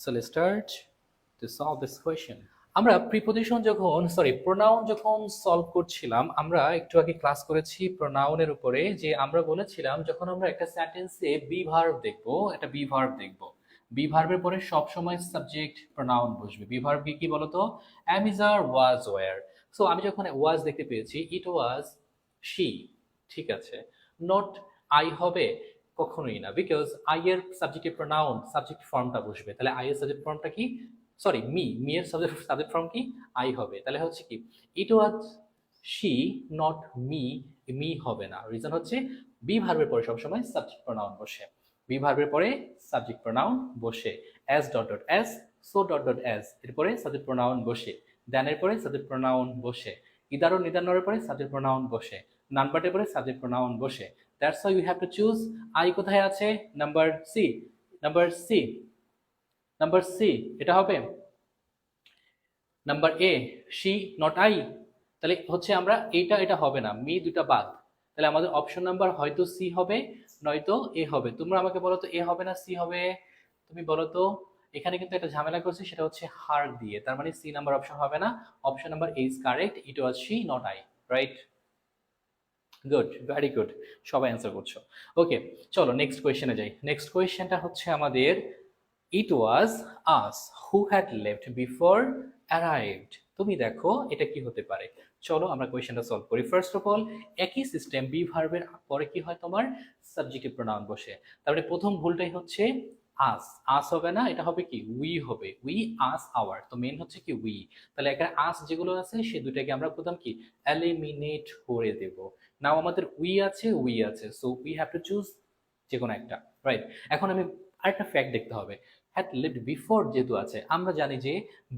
So let's start to solve this question. আমরা preposition pronoun যখন solve করছিলাম, আমরা একটু আগে ক্লাস করেছি প্রোনাউনের উপরে, যে আমরা বলেছিলাম যখন আমরা একটা সেন্টেন্সে বি ভার্ব দেখবো, একটা বি ভার্ব দেখবো, বি ভার্বের পরে সবসময় সাবজেক্ট প্রোনাউন বসবে। বি ভার্ব কি বলতো? Am, is, are, was, were. So আমি যখন ওয়াজ দেখতে পেয়েছি, ইট ওয়াজ শি, ঠিক আছে। নট আই হবে কখনোই না, বিকজ আই এর সাবজেক্টিভ প্রোনাউন সাবজেক্ট ফর্মটা বসবে। তাহলে আই এর সাবজেক্ট ফর্মটা কি? সরি, মি এর সাবজেক্ট ফর্ম কি? আই হবে। তাহলে হচ্ছে কি, ইট ওয়াজ শি, নট মি হবে না। রিজন হচ্ছে বি ভার্বের পরে সবসময় সাবজেক্ট প্রোনাউন বসে। বি ভার্বের পরে সাবজেক্ট প্রোনাউন বসে। As dot dot as, so dot dot as, এরপরে সাবজেক্ট প্রোনাউন বসে। দেনের পরে সাবজেক্ট প্রোনাউন বসে। ইদার ও নিদানোর পরে সাবজেক্ট প্রোনাউন বসে। নানবাটের পরে সাবজেক্ট প্রোনাউন বসে। That's why you have to choose. I কোথায় আছে? Number C, number C, number C, এটা হবে। Number A, she not I, তাহলে হচ্ছে আমরা এটা হবে না, মি দুটা বাদ। তাহলে আমাদের অপশন নাম্বার হয়তো সি হবে, নয়তো এ হবে। তোমরা আমাকে বলো তো, এ হবে না সি হবে? তুমি বলো তো। এখানে কিন্তু একটা ঝামেলা করছি, সেটা হচ্ছে হার দিয়ে, তার মানে সি নাম্বার অপশন হবে না। Option number A is correct, it was she not I, right? Good, very good, সবাই অ্যান্সার করছো। ওকে, চলো নেক্সট কোয়েশ্চেনে যাই। নেক্সট কোয়েশ্চেনটা হচ্ছে আমাদের, it was us who had left before arrived. তুমি দেখো এটা কি হতে পারে। চলো আমরা কোয়েশ্চেনটা সলভ করি। ফার্স্ট অফ অল, একই সিস্টেম, বি ভার্বের পরে কি হয় তোমার? সাবজেক্টিভ প্রোনাউন বসে। তারপরে প্রথম ভুলটাই হচ্ছে আস, আস হবে না, এটা হবে কি? উই হবে। উই আস আওয়ার, তো মেন হচ্ছে কি উই। তাহলে এখানে আস যেগুলো আছে সে দুটাকে আমরা প্রথম কি এলিমিনেট করে দেব। নাও আমাদের উই আছে, so we have to choose যে কোনো একটা, রাইট? এখন আমি আরেকটা ফ্যাক্ট দেখতে হবে। হ্যাড লিভড বিফোর যেহেতু আছে, আমরা জানি যে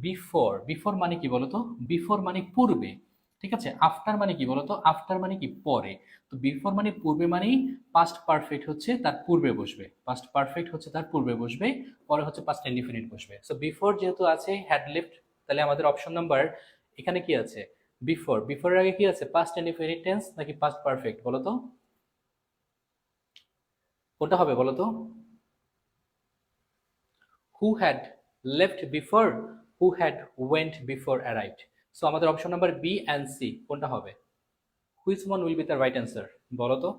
বিফোর, বিফোর মানে কি বলতো? বিফোর মানে পূর্বে, ঠিক আছে। আফটার মানে কি বলতো? আফটার মানে কি পরে। তো বিফোর মানে পূর্বে, মানেই পাস্ট পারফেক্ট হচ্ছে তার পূর্বে বসবে, পাস্ট পারফেক্ট হচ্ছে তার পূর্বে বসবে, পরে হচ্ছে পাস্ট ইনডিফিনিট বসবে। সো বিফোর যেহেতু আছে হ্যাড লিভড, তাহলে আমাদের অপশন নাম্বার এখানে কি আছে? বিফোর। বিফোরের আগে কি আছে? পাস্ট ইনডিফিনিট টেন্স নাকি পাস্ট পারফেক্ট বলো তো? কোনটা হবে বলো তো? who had left before, who had went before arrived. So আমাদের option number B and C কোনটা হবে? Which one will be the right answer বলো তো?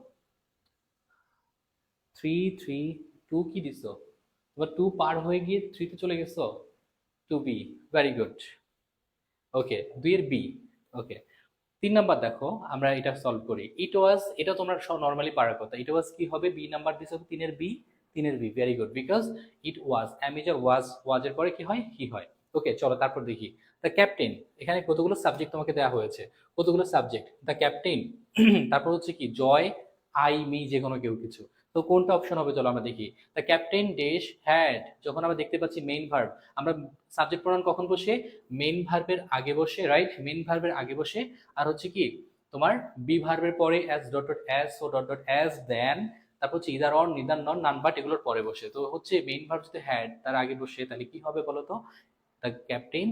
3 3 2 কি দিছো? এবার 2 পার হয়ে গিয়ে 3 তে চলে গেছো। 2 বি, ভেরি গুড। ওকে, 2 এর বি। ওকে, 3 নাম্বার দেখো, আমরা এটা সলভ করি। ইট ওয়াজ, এটা তোমরা সব নর্মালি পারার কথা। ইট ওয়াজ কি হবে? বি নাম্বার দিছে, 3 এর বি, 3 এর B, very good. Because it was, অ্যামিজার ওয়াজ, ওয়াজের পরে কি হয়? হি হয়। ওকে, চলো তারপর দেখি। দ্য ক্যাপ্টেন, এখানে কতগুলো সাবজেক্ট তোমাকে দেওয়া হয়েছে? কতগুলো সাবজেক্ট? দ্য ক্যাপ্টেন, তারপর হচ্ছে কি জয়, আই, মি, যে কোনো কেউ কিছু। তো কোনটা অপশন হবে? চলো আমরা দেখি। দ্য ক্যাপ্টেন ড্যাশ হ্যাড, যখন আমরা দেখতে পাচ্ছি মেইন ভার্ব, আমরা সাবজেক্ট প্রনাউন কখন বসে? মেইন ভার্বের আগে বসে, রাইট? মেইন ভার্বের আগে বসে। আর হচ্ছে কি তোমার বি ভার্বের পরে as dot dot as, so dot dot as, then তারপর হচ্ছে either or, neither nor, none but এগুলোর পরে বসে। তো হচ্ছে মেইন ভার্ব যদি হ্যাড তার আগে বসে, তাহলে কি হবে বলো তো? দ্য ক্যাপ্টেন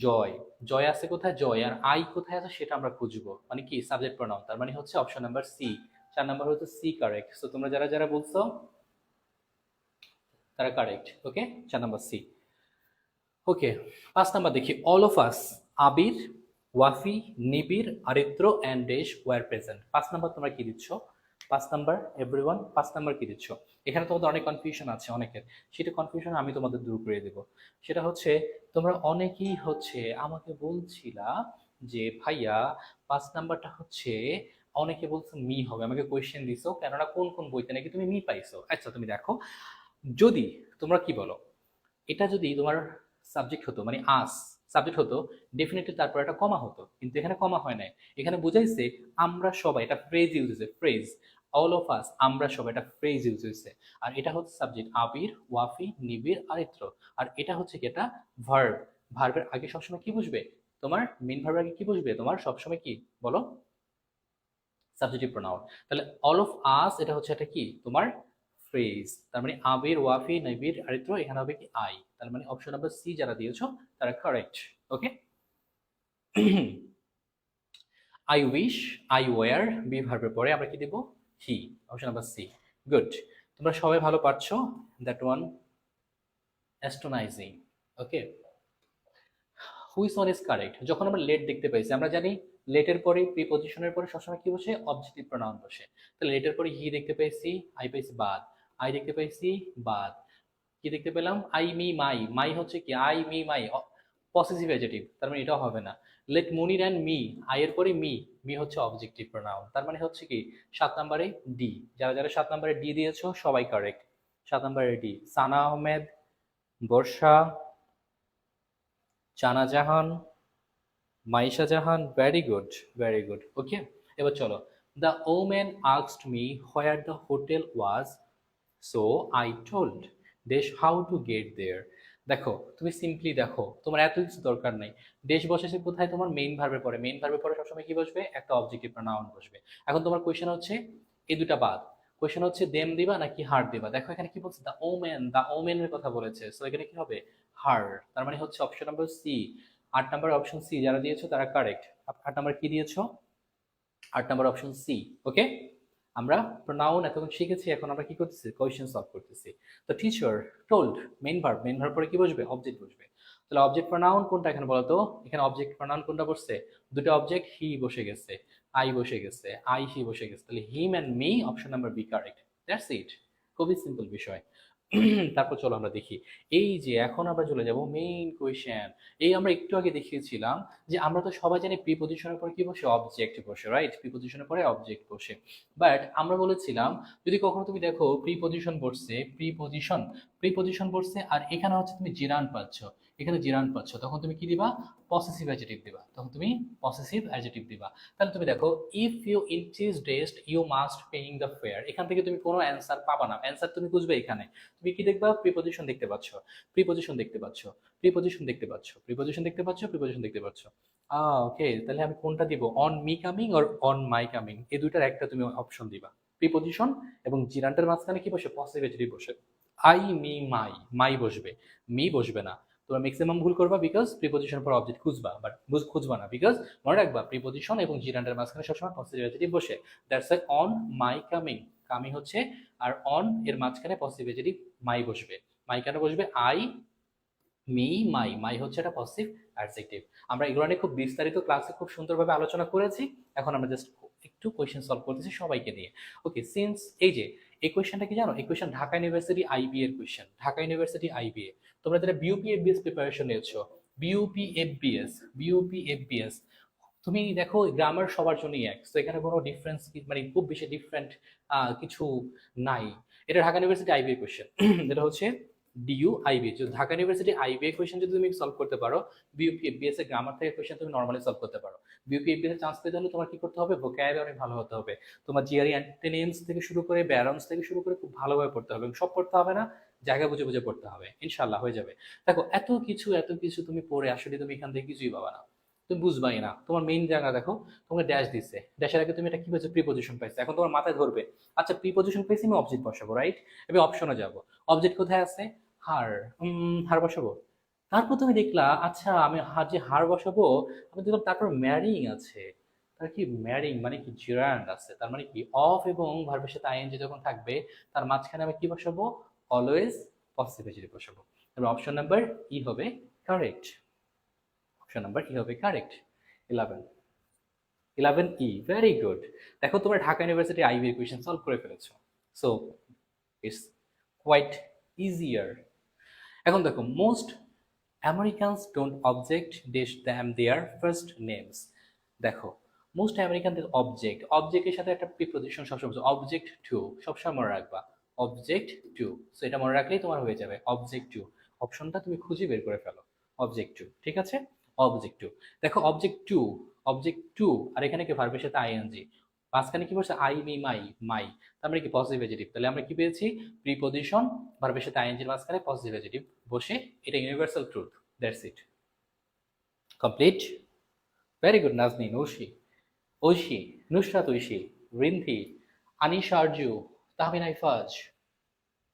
জয়, জয় আছে কোথায়? জয়। আর আই কোথায় আছে সেটা আমরা খুঁজবো, মানে কি সাবজেক্ট প্রনাউন। তার মানে হচ্ছে অপশন নাম্বার সি, 4 নাম্বার হচ্ছে সি কারেক্ট। সো তোমরা যারা যারা বলছো তারা correct. Okay, 4 number C. Okay, 5 number দেখি। All of us, Abir, Wafi, Nibir, Aritra and dash were present. 5 number তোমরা কি দিচ্ছ? 5 নাম্বার এভরিওয়ান, 5 নাম্বার কি দিচ্ছ? এখানে তোমাদের অনেক কনফিউশন আছে অনেকের, সেটা কনফিউশন আমি তোমাদের দূর করে দেবো। সেটা হচ্ছে, তোমরা অনেকেই হচ্ছে আমাকে বলছিলা যে ভাইয়া 5 নাম্বারটা হচ্ছে, অনেকে বলছো মি হবে, আমাকে কোয়েশ্চেন দিছো কেননা কোন কোন বইতে নাকি তুমি মি পাইছো। আচ্ছা তুমি দেখো, যদি তোমরা কি বলো, এটা যদি তোমার সাবজেক্ট হতো, মানে আস সাবজেক্ট হতো, ডেফিনেটলি তারপর একটা কমা হতো, কিন্তু এখানে কমা হয় নাই। এখানে বুঝাইছে আমরা সবাই, এটা ফ্রেজ ইউজ হয়েছে, ফ্রেজ। অল অফ আস, আমরা সবাই, এটা ফ্রেজ ইউজ হয়েছে। আর এটা হচ্ছে সাবজেক্ট আবির, ওয়াফি, নিবির, আরিত্র। আর এটা হচ্ছে কি, এটা ভার্ব। ভার্বের আগে সবসময় কি বসবে? তোমার মেন ভার্বের আগে কি বসবে? তোমার সবসময় কি বলো? Subjective pronoun. তাহলে অল অফ আস, এটা হচ্ছে এটা কি তোমার ফ্রেজ। তার মানে আবির, ওয়াফি, নবির, আরিত্র, এখানে হবে কি আই। তার মানে অপশন নাম্বার সি যারা দিয়েছো তারা correct. Okay, I wish, I were, be ভার্বের পরে আমরা কি দেব? He, option number C. Good, তোমরা সবাই ভালো পারছো, that one. Astonishing. Okay, which one is correct? যখন আমরা লেট দেখতে পাইছি, আমরা জানি লেটের পরে প্রিপজিশনের পরে সবসময় কি বসে? অবজেক্টিভ প্রোনাউন বসে। তাহলে লেটের পরে হি দেখতে পাইছি, আই পাইছি বাদ, আই দেখতে পাইছি বাদ, কি দেখতে পেলাম? আই মি মাই, মাই হচ্ছে কি? I me my possessive adjective, তার মানে এটাও হবে না। Let Munir and me, I এর পরে মি, মি হচ্ছে অবজেক্টিভ প্রোনাউন, তার মানে হচ্ছে কি 7 নম্বরে ডি। যারা যারা 7 নম্বরে ডি দিয়েছো সবাই কারেক্ট। 7 নম্বরে ডি। সানা আহমেদ, বর্ষা, চানা জাহান, মাইশা জাহান, ভেরি গুড, ভেরি গুড। ওকে, এবার চলো। The woman asked me where the hotel was, so I told দেশ হাউ টু গেট দেয়ার। দেখো, তুমি সিম্পলি দেখো, তোমার এত কিছু দরকার নাই। দেশ বসেছে কোথায়? তোমার মেইন ভার্বে পরে। মেইন ভার্বে পরে সবসময় কি বসবে? একটা অবজেক্টিভ প্রোনাউন বসবে। এখন তোমার কোয়েশ্চেন হচ্ছে এই দুটা বাদ। কোয়েশ্চেন হচ্ছে দেম দিবা নাকি হার দিবা। দেখো এখানে কি বলছে? দ্য ওম্যান, দ্য ওমেনের কথা বলেছে, সো এখানে কি হবে? হার। তার মানে হচ্ছে অপশন নাম্বার সি। 8 নম্বর অপশন সি যারা দিয়েছো তারা কারেক্ট। 8 নম্বর কি দিয়েছো? 8 নম্বর অপশন সি। ওকে, আমরা প্রোনাউন এতক্ষণ শিখেছি, এখন আমরা কি করতেছি? কোয়েশ্চেন সলভ করতেছি। তো teacher told, main verb, main verb পরে কি বসবে? অবজেক্ট বসবে। তাহলে অবজেক্ট প্রোনাউন কোনটা এখানে বলো তো? এখানে অবজেক্ট প্রোনাউন কোনটা বসছে? দুটো অবজেক্ট, হি বসে গেছে, আই বসে গেছে, আই হি বসে গেছে। তাহলে him and me, option number B correct. That's it. খুবই সিম্পল বিষয়। তারপর চলো আমরা দেখি, এই যে এখন আমরা চলে যাব মেইন কোয়েশ্চেন। এই আমরা একটু আগে দেখিয়েছিলাম যে আমরা তো সবাই জানি প্রিপজিশনের পরে কি বসে? অবজেক্ট বসে, রাইট? প্রিপজিশনের পরে অবজেক্ট বসে। বাট আমরা বলেছিলাম যদি কখনো তুমি দেখো প্রিপজিশন বসছে, প্রিপজিশন বসছে আর এখানে হচ্ছে তুমি জিরান পাচ্ছ, এখানে জিরান পাচ্ছ, তখন তুমি কি দিবা? পসেসিভ অ্যাডজেক্টিভ দিবা, তখন তুমি পসেসিভ অ্যাডজেক্টিভ দিবা। তাহলে তুমি দেখো, if you increase dressed you must paying the fare, এখান থেকে তুমি কোনো অ্যান্সার পাবা না। অ্যান্সার তুমি বুঝবে এখানে। তুমি কি দেখবা? প্রিপজিশন দেখতে পাচ্ছ, প্রিপজিশন দেখতে পাচ্ছ, প্রিপজিশন দেখতে পাচ্ছ, প্রিপজিশন দেখতে পাচ্ছ, প্রিপজিশন দেখতে পাচ্ছ। ওকে, তাহলে আমি কোনটা দিব? On me coming or on my coming, এই দুইটার একটা তুমি অপশন দিবা। প্রিপজিশন এবং জিরান্টের মাঝখানে কি বসে? পসেসিভ অ্যাডজেক্টিভ বসে। আই মি মাই, মাই বসবে, মি বসবে না। তোমরা ম্যাক্সিমাম ভুল করবা বিকজ প্রিপজিশন পর অবজেক্ট খুঁজবা, বাট খুঁজবা না, বিকজ মনে রাখবা প্রিপজিশন এবং জিরান্টের মাঝখানে সবসময় পসেসিভ অ্যাডজেক্টিভ বসে। That's why on my coming, coming হচ্ছে, আর অন এর মাঝখানে পসেসিভ অ্যাডজেক্টিভ মাই বসবে। মাই কেন বসবে? আই মি মাই, মাই হচ্ছে একটা পজিটিভ অ্যাডজেক্টিভ। আমরা এগুলো নিয়ে খুব বিস্তারিত ক্লাসে খুব সুন্দরভাবে আলোচনা করেছি। এখন আমরা জাস্ট একটু কোয়েশ্চেন সলভ করতেছি সবাইকে দিয়ে। ওকে, সিন্স এই যে এই কোয়েশ্চেনটা কি জানো? এই কোয়েশ্চেন ঢাকা ইউনিভার্সিটি আইবি এর কোয়েশ্চেন, ঢাকা ইউনিভার্সিটি আইবি এ। তোমরা যারা বিইউপি এফবিএস প্রিপারেশন নিয়েছো, বিইউপি এফবিএস, বিইউপি এফবিএস, তুমি দেখো গ্রামার সবার জন্যই এক, তো এখানে কোনো ডিফারেন্স মানে খুব বেশি ডিফারেন্ট কিছু নাই। এটা ঢাকা ইউনিভার্সিটি আইবি এর কোয়েশ্চেন। এটা হচ্ছে ডিইউ আইবি। যদি ঢাকা ইউনিভার্সিটি আইবি এর কোয়েশ্চেন যদি তুমি সলভ করতে পারো, বিইউপি এফবিএস এর গ্রামার থেকে কোয়েশ্চেন তুমি নরমালি সলভ করতে পারো। বিইউপি এফবিএস এর চান্স পেতে হলে তোমার কি করতে হবে? ভোকাবুলারি অনেক ভালো হতে হবে। তোমার জিআরই অ্যান্টেনিমস থেকে শুরু করে ব্যারন্স থেকে শুরু করে খুব ভালোভাবে পড়তে হবে। সব পড়তে হবে না, জায়গা বুঝে বুঝে পড়তে হবে, ইনশাআল্লাহ হয়ে যাবে। দেখো এত কিছু তুমি পড়ে আসলে তুমি এখান থেকে কিছুই পাবা না, তুমি বুঝবাই না। তোমার মেইন জায়গা দেখো, তোমাকে ড্যাশ দিচ্ছে, ড্যাশের আগে তুমি এটা কি পাইছো? প্রিপজিশন পাইছো। এখন তোমার মাথায় ধরবে, আচ্ছা প্রিপজিশন পাইছি, আমি অবজেক্ট বসাবো, রাইট? এবার অপশনে যাব, অবজেক্ট কোথায় আছে? হার, হার বসাবো। তারপর তুমি দেখলা, আচ্ছা আমি যে হার বসাবো, আমি দেখলাম তারপর ম্যারিং আছে। তার কি ম্যারিং মানে কি? জিরান্ড আছে, তার মানে কি অফ এবং ভার্বের সাথে আইএনজি যখন থাকবে তার মাঝখানে আমি কি বসাবো? অলওয়েজ পসিটিভ অ্যাডজেক্টিভ বসাবো। তাহলে অপশন নাম্বার ই হবে কারেক্ট। অপশন নাম্বার ই হবে কারেক্ট। 11, 11 ই, ভেরি গুড। দেখো তোমরা ঢাকা ইউনিভার্সিটি আইবি এর কোয়েশ্চেন সলভ করে ফেলেছো, সো ইটস কোয়াইট ইজিয়ার। এখন দেখো, most Americans don't object them their first names. দেখো, মোস্ট আমেরিকানদের অবজেক্ট, অবজেক্টের সাথে একটা প্রিপজিশন সবসময় অবজেক্ট টু, সবসময় মনে রাখবা অবজেক্ট টু। সো এটা মনে রাখলেই তোমার হয়ে যাবে অবজেক্ট টু। অপশনটা তুমি খুঁজে বের করে ফেলো, অবজেক্ট টু, ঠিক আছে? Object to. দেখো অবজেক্ট টু, অবজেক্ট টু, আর এখানে কি ভার্বের সাথে আইএনজি, মাঝখানে কি বলছে? আই মি মাই, মাই, তার মানে কি পজিটিভ অ্যাডজেক্টিভ। তাহলে আমরা কি পেয়েছি? প্রিপজিশন ভার্বের সাথে আইএনজির মাঝখানে পজিটিভ অ্যাডজেক্টিভ বসে, এটা universal truth. That's it, complete. Very good Nazneen, Oishi, Oishi, Nusrat Oishi, Rinthi, Anisha Arju, Tahmina Ifaz,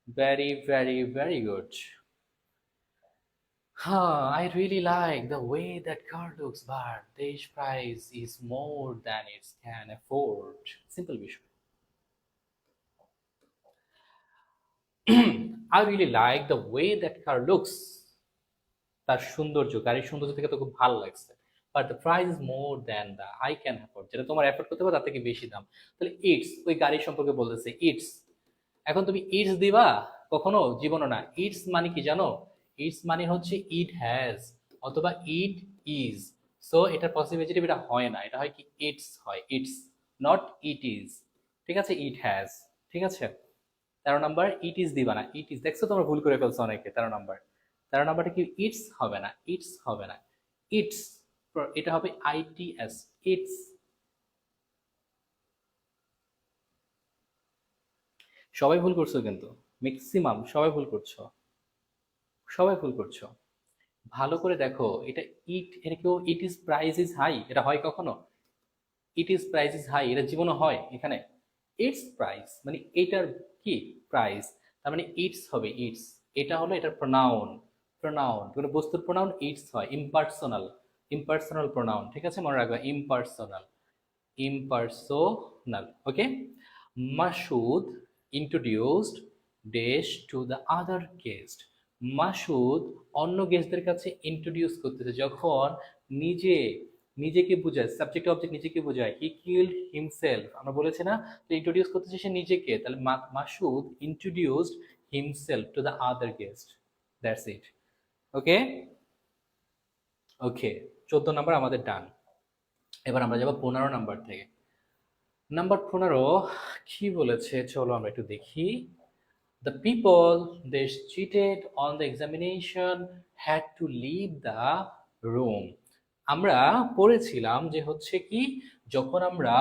very good. I really like the way that car looks, but the price is more than it can afford. Simple বিষয়। I really like the way that car looks. তার সৌন্দর্য, গাড়ির সৌন্দর্য থেকে তো খুব ভালো লাগছে। But the price is more than the I can afford, যেটা তোমার অ্যাফোর্ড করতে পারো তার থেকে বেশি দাম। তাহলে ইটস, ওই গাড়ির সম্পর্কে বলতেছে ইটস। এখন তুমি ইটস দিবা কখনো জীবনও না। ইটস মানে কি জানো? ইটস মানে হচ্ছে ইট হ্যাজ অথবা ইট ইজ। সো এটার পসিবিলিটি এটা হয় না, এটা হয় কি ইটস হয়, ইটস নট ইট ইজ। ঠিক আছে, ইট হ্যাজ। ঠিক আছে, 13 নাম্বার ইট ইজ দিবা না, ইট ইজ। দেখছো তোমরা ভুল করে ফেলছো অনেকে। 13 নাম্বার, 13 নাম্বারটা কি ইটস হবে না, ইটস হবে না, ইটস, এটা হবে আইটিএস, ইটস। সবাই ভুল করছো কিন্তু, ম্যাক্সিমাম সবাই ভুল করছো, সবাই ভুল করছো। ভালো করে দেখো, এটা ইট, এটা কেউ it is price is high, এটা হয় কখনো? It is price is high এটা জীবনে হয়? এখানে ইটস প্রাইস মানে এটার কি প্রাইস, তার মানে ইটস হবে ইটস। এটা হলো এটার প্রোনাউন, প্রোনাউন কোনো বস্তুর প্রোনাউন ইটস হয়, ইম্পার্সোনাল, ইম্পার্সোনাল প্রোনাউন। ঠিক আছে, মনে রাখবে impersonal, impersonal. Okay, Mashood introduced Desh to the other guest. Masud অন্য গেস্টদের কাছে ইন্ট্রোডিউস করতেছে যখন নিজে নিজেকে বোঝায়, সাবজেক্ট অবজেক্ট নিজেকে বোঝায়। হি কিল্ড হিমসেলফ, আমরা বলেছি না, তো ইন্ট্রোডিউস করতেছে সে নিজেকে। তাহলে Masud introduced himself to the other guest. That's it. Okay okay, 14 number আমাদের ডান। এবার আমরা যাবো 15 নাম্বার থেকে। নাম্বার 15 কি বলেছে চলো আমরা একটু দেখি। The people they cheated on the examination had to leave the room. আমরা পড়েছিলাম যে হচ্ছে কি, যখন আমরা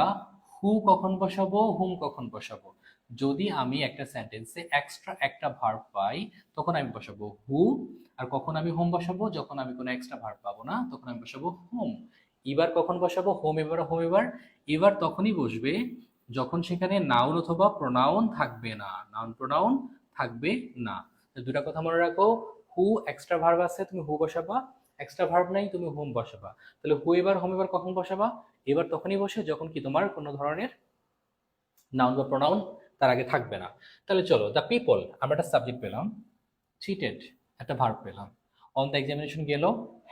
হু কখন বসাবো, হুম কখন বসাবো। যদি আমি একটা সেন্টেন্সে এক্সট্রা একটা ভার্ব পাই তখন আমি বসাবো হু, আর কখন আমি হোম বসাবো, যখন আমি কোনো এক্সট্রা ভার্ব পাবো না তখন আমি বসাবো হোম। এবার কখন বসাবো হোম, এবার হোম, এবার এবার তখনই বসবে যখন সেখানে নাউন অথবা প্রোনাউন থাকবে না, নাউন প্রোনাউন থাকবে না। দুটা কথা মনে রাখো, হু এক্সট্রা ভার্ব আছে তুমি হু বসাবা, এক্সট্রা ভার্ব নাই তুমি হোম বসাবা। তাহলে হু এবার হোম এবার কখন বসাবা? এবার তখনই বসে যখন কি তোমার কোনো ধরনের নাউন বা প্রোনাউন তার আগে থাকবে না। তাহলে চলো, দ্য পিপল আমরা একটা সাবজেক্ট পেলাম, চিটেড একটা ভার্ব পেলাম, অন দ্য এক্সামিনেশন গেল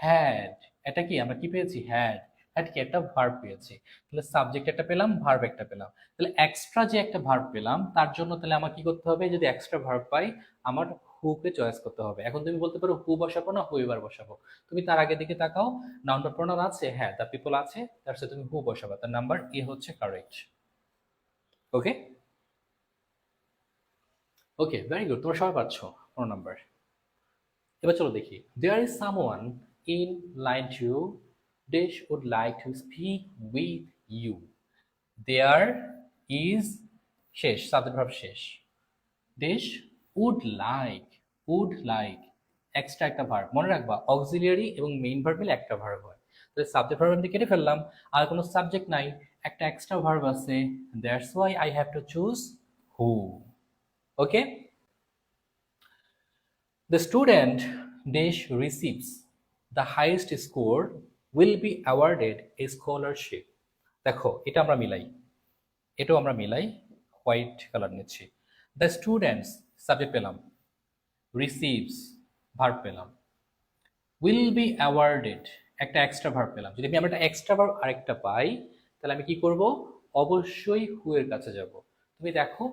হ্যাড, এটা কি আমরা কি পেয়েছি? হ্যাড। হ্যাড কি একটা ভার্ব পেয়েছি। তাহলে সাবজেক্ট একটা পেলাম, ভার্ব একটা পেলাম। তাহলে এক্সট্রা যে একটা ভার্ব পেলাম তার জন্য তাহলে আমার কি করতে হবে? যদি এক্সট্রা ভার্ব পাই আমার হুকে চয়েস করতে হবে। এখন তুমি বলতে পারো হু বসাবো না হু এবার বসাবো, তুমি তার আগে দিকে তাকাও, নাউন বা প্রোনাউন আছে, হ্যাঁ দ্য পিপল আছে, তার সাথে তুমি হু বসাবা, তার নাম্বার এ হচ্ছে correct. Okay okay, very good, তোমরা সবাই পাচ্ছ 15 নাম্বার। এবার চলো দেখি, there is someone in line to, dash would like to speak with you. There is শেষ, সাবজেক্ট ভার্ব শেষ, ডেশ উড লাইক এক্সট্রা একটা ভার্ব। মনে রাখবা অক্সিলিয়ারি এবং মেইন ভার্ব মিলে একটা ভার্ব হয়। তাহলে সাবজেক্ট ভার্ব আমি কেটে ফেললাম, আর কোনো সাবজেক্ট নাই, একটা এক্সট্রা ভার্ব আছে, that's why I have to choose who. Okay, the student Desh receives the highest score will be awarded a scholarship. দেখো এটা আমরা মিলাই, এটাও আমরা মিলাই, হোয়াইট কালার নিচ্ছি। দ্য স্টুডেন্টস সাবজেক্ট পেলাম, রিসিভস ভার্ব পেলাম, উইল বি অ্যাওয়ার্ডেড একটা এক্সট্রা ভার্ব পেলাম। যদি আমি একটা এক্সট্রা ভার্ব আরেকটা পাই তাহলে আমি কি করব? অবশ্যই হু এর কাছে যাব। তুমি দেখো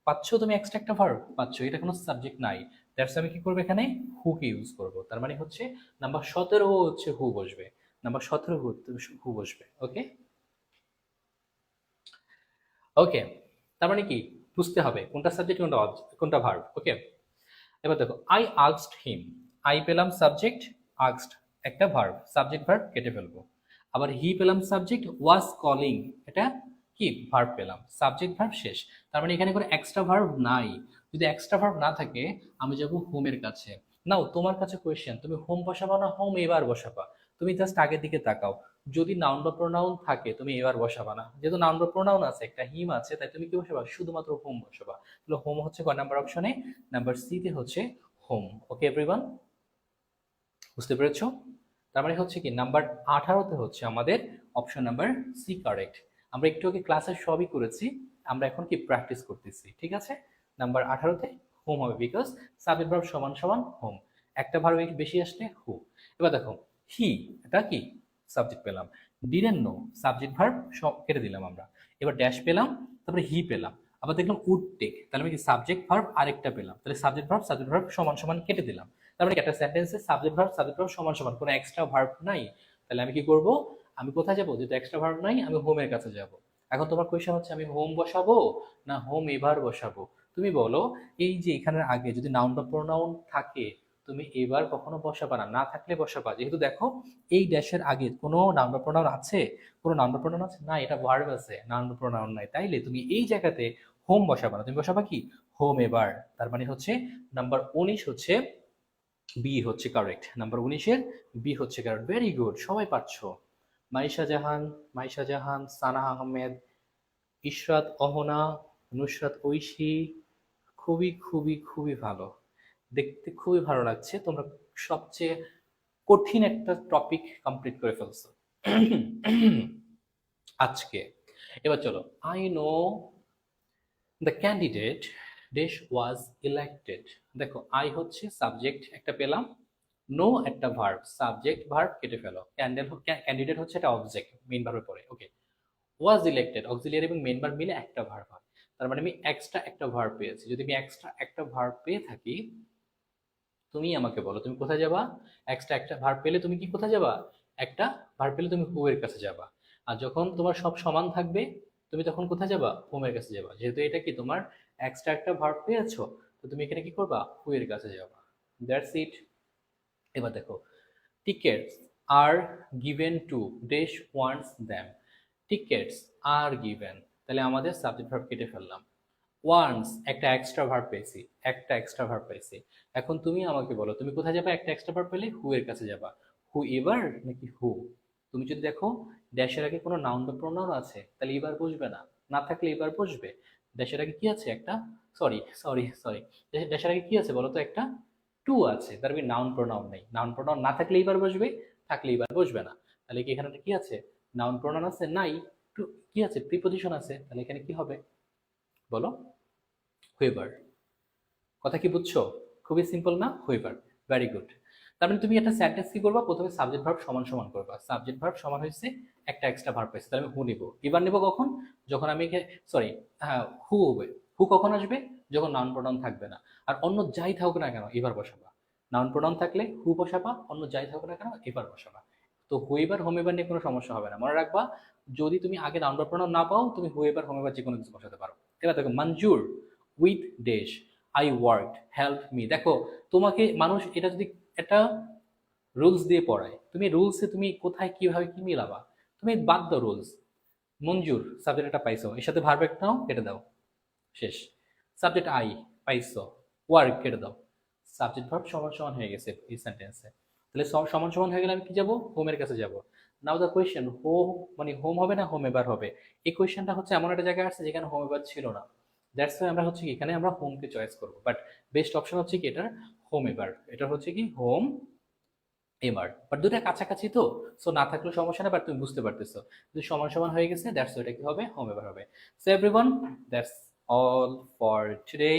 পাচ্ছ, তুমি এক্সট্রা একটা ভার্ব পাচ্ছ, এটা কোনো সাবজেক্ট নাই, দ্যাটস আমি কি করবো এখানে হুকে ইউজ করব। তার মানে হচ্ছে নাম্বার 17 হচ্ছে হু বসবে, নাম্বার 17 হু বসবে। ওকে ওকে, তার মানে কি বুঝতে হবে কোনটা সাবজেক্ট কোনটা কোনটা ভার্ব। ওকে, এবার দেখো আই আস্কড হিম, আই পেলাম সাবজেক্ট, আস্কড একটা ভার্ব, সাবজেক্ট ভার্ব কেটে ফেলবো। আবার হি পেলাম সাবজেক্ট, ওয়াজ কলিং এটা কি ভার্ব পেলাম, সাবজেক্ট ভার্ব শেষ। তার মানে এখানে কোনো এক্সট্রা ভার্ব নাই। যদি এক্সট্রা ভার্ব না থাকে আমি যাব হোমের কাছে। নাও তোমার কাছে কোয়েশ্চেন, তুমি হোম বসাবা না হোম এবার বসাবা? তুমি জাস্ট আগের দিকে তাকাও, যদি নাউন বা প্রোনাউন থাকে তুমি এবার বসাবা না, যেহেতু নাউন বা প্রোনাউন আছে একটা হিম আছে তাই তুমি কি বসাবা? শুধুমাত্র হোম বসাবা। তাহলে হোম হচ্ছে কয় নাম্বার অপশনে? নাম্বার সি তে হচ্ছে হোম। ওকে এভরিওয়ান, বুঝতে পেরেছো? তার মানে হচ্ছে কি নাম্বার 18তে হচ্ছে আমাদের অপশন নাম্বার সি কারেক্ট। আমরা একটু আগে ক্লাসে সবই করেছি, আমরা এখন কি প্র্যাকটিস করতেছি। ঠিক আছে, নাম্বার 18তে হোম হবে, বিকজ সাবজেক্ট ভার্ব সমান সমান হোম। একটা ভার্ব বেশি আসলে হু। এবার দেখো হি, এটা কি সাবজেক্ট পেলাম। ডিডেন্ট নো সাবজেক্ট ভার্ব সব কেটে দিলাম আমরা। এবার ড্যাশ পেলাম, তারপরে হি পেলাম। আবার দেখলাম উড টেক, তাহলে আমি কি সাবজেক্ট ভার্ব আরেকটা পেলাম। তাহলে সাবজেক্ট ভার্ব সমান সমান কেটে দিলাম। তার মানে কি একটা সেন্টেন্সে সাবজেক্ট ভার্ব সমান সমান, কোনো এক্সট্রা ভার্ব নাই। তাহলে আমি কি করব, আমি কোথায় যাবো, যেহেতু এক্সট্রা ভার্ব নাই আমি হোমের কাছে যাব। এখন তোমার কোয়েশ্চেন হচ্ছে আমি হোম বসাবো না হোম এবার বসাবো। তুমি বলো, এই যে এখানের আগে যদি নাউন বা প্রোনাউন থাকে তুমি এবার কখনো বসাবা না, না থাকলে বসাবা। যেহেতু দেখো এই ড্যাশের আগে কোনো নাউন বা প্রোনাউন আছে, কোনো নাউন বা প্রোনাউন আছে না, এটা ভার্ব আছে, নাউন বা প্রোনাউন নাই, তাইলে তুমি এই জায়গাতে হোম বসাবা না, তুমি বসাবা কি হোম এবার। তার মানে হচ্ছে নাম্বার 19 হচ্ছে বি হচ্ছে কারেক্ট, নাম্বার 19-এর বি হচ্ছে কারেক্ট। ভেরি গুড, সবাই পারছো। মাইশা জাহান, সানা আহমেদ, ইশরাত অহনা, নুসরাত ঐশী, খুবই খুবই খুবই ভালো, দেখতে খুবই ভালো লাগছে। তোমরা সবচেয়ে কঠিন একটা টপিক কমপ্লিট করে ফেলছো আজকে। এবার চলো, I know the candidate dash was elected. দেখো আই হচ্ছে সাবজেক্ট একটা পেলাম, নো একটা ভার্ব, সাবজেক্ট ভার্ব কেটে ফেলো, ক্যান্ডিডেট হচ্ছে একটা অবজেক্ট মেইন ভার্বের পরে, ওকে। ওয়াজ ইলেক্টেড অক্সিলিয়ারি এবং মেন ভার্ব মিলে একটা ভার্ব হয়। তার মানে আমি এক্সট্রা একটা ভার্ব পেয়েছি। যদি আমি এক্সট্রা একটা ভার্ব পেয়ে থাকি, তুমি আমাকে বলো তুমি কোথায় যাবা। এক্সট্রা একটা ভার্ব পেলে তুমি কি কোথায় যাবা, একটা ভার্ব পেলে তুমি হু এর কাছে যাবা। আর যখন তোমার সব সমান থাকবে তুমি তখন কোথায় যাবা, হোমের কাছে যাবা। যেহেতু এটা কি তোমার এক্সট্রা একটা ভার্ব পেয়েছো, তো তুমি এখানে কি করবা, হু এর কাছে যাবা। That's it. এবার দেখো, tickets are given to dash wants them. Tickets are given, তাহলে আমাদের সাবজেক্ট ভার্ব কেটে ফেললাম। ওয়ান্স একটা এক্সট্রা ভার্ব পেয়েছি, একটা এক্সট্রা ভার্ব পেয়েছি। এখন তুমি আমাকে বলো তুমি কোথায় যাবে, একটা এক্সট্রা ভার্ব পেলে হু এর কাছে যাবা। হু এবার নাকি হু। তুমি যদি দেখো ড্যাশের আগে কোনো নাউন বা প্রোনাউন আছে তাহলে এবার বসবে না, না থাকলে এবার বসবে। ড্যাশের আগে কি আছে, একটা সরি, ড্যাশের আগে কি আছে বলো তো, একটা টু আছে, তার মানে নাউন প্রোনাউন নেই। নাউন প্রোনাউন না থাকলে এবার বসবে, থাকলে এবার বসবে না। তাহলে কি এখানে কি আছে, নাউন প্রোনাউন আছে নাই, টু কি আছে, প্রিপজিশন আছে, তাহলে এখানে কি হবে বলো, হুইভার। কথা কি বুঝছো, খুবই সিম্পল না, হুইভার। Very good. তার মানে তুমি একটা সেন্টেন্স কি করবা, প্রথমে সাবজেক্ট ভার্ব সমান সমান করবা। সাবজেক্ট ভার্ব সমান হয়েছে, একটা এক্সট্রা ভার্ব পেয়েছে, তাহলে আমি হু নিব। এবার নিব কখন, যখন আমি সরি, হ্যাঁ হু হবে। হু কখন আসবে, যখন নাউন প্রোনাউন থাকবে না। আর অন্য যাই থাকুক না কেন এবার বসাবা। নাউন প্রোনাউন থাকলে হু বসাবা, অন্য যাই থাকুক না কেন এবার বসাবা। তো হুইবার হোমেবার নিয়ে কোনো সমস্যা হবে না, মনে রাখবা। যদি তুমি আগে নাউন বা প্রোনাউন না পাও তুমি হুইবার হোমেবার যে কোনো কিছু বসাতে পারো। এবার দেখো, Manjur with dash I work help me. দেখো তোমাকে মানুষ এটা যদি একটা রুলস দিয়ে পড়ায়, তুমি রুলসে তুমি কোথায় কিভাবে কি মিলাবা, তুমি বাদ দাও রুলস। মঞ্জুর সাবজেক্ট একটা পাইছো, এর সাথে ভার্ব একটা নাও কেটে দাও, শেষ। সাবজেক্ট আই পাইছো, ওয়ার্ক কেটে দাও, সাবজেক্ট ভার্ব সমান সমান হয়ে গেছে এই সেন্টেন্সে। তাহলে সমান সমান হয়ে গেলে আমি কি যাবো, হোমের কাছে যাব। নাও দ্য কোয়েশ্চেন, হোম মানে হোম হবে না হোম এবার হবে। এই কোয়েশ্চেনটা হচ্ছে এমন একটা জায়গায় আসছে যেখানে হোম এবার ছিল না। দ্যাটস ওয়াই আমরা হচ্ছে কি এখানে আমরা হোমকে চয়েস করবো, বাট বেস্ট অপশন হচ্ছে কি এটার হোম এবার, এটা হচ্ছে কি হোম এবার। বাট দুটা কাছাকাছি তো, সো না থাকলেও সমস্যা না, বাট তুমি বুঝতে পারতেছো যদি সমান সমান হয়ে গেছে, দ্যাটস ওয়াই এটা কি হবে, হোম এবার হবে। So everyone, that's all for today.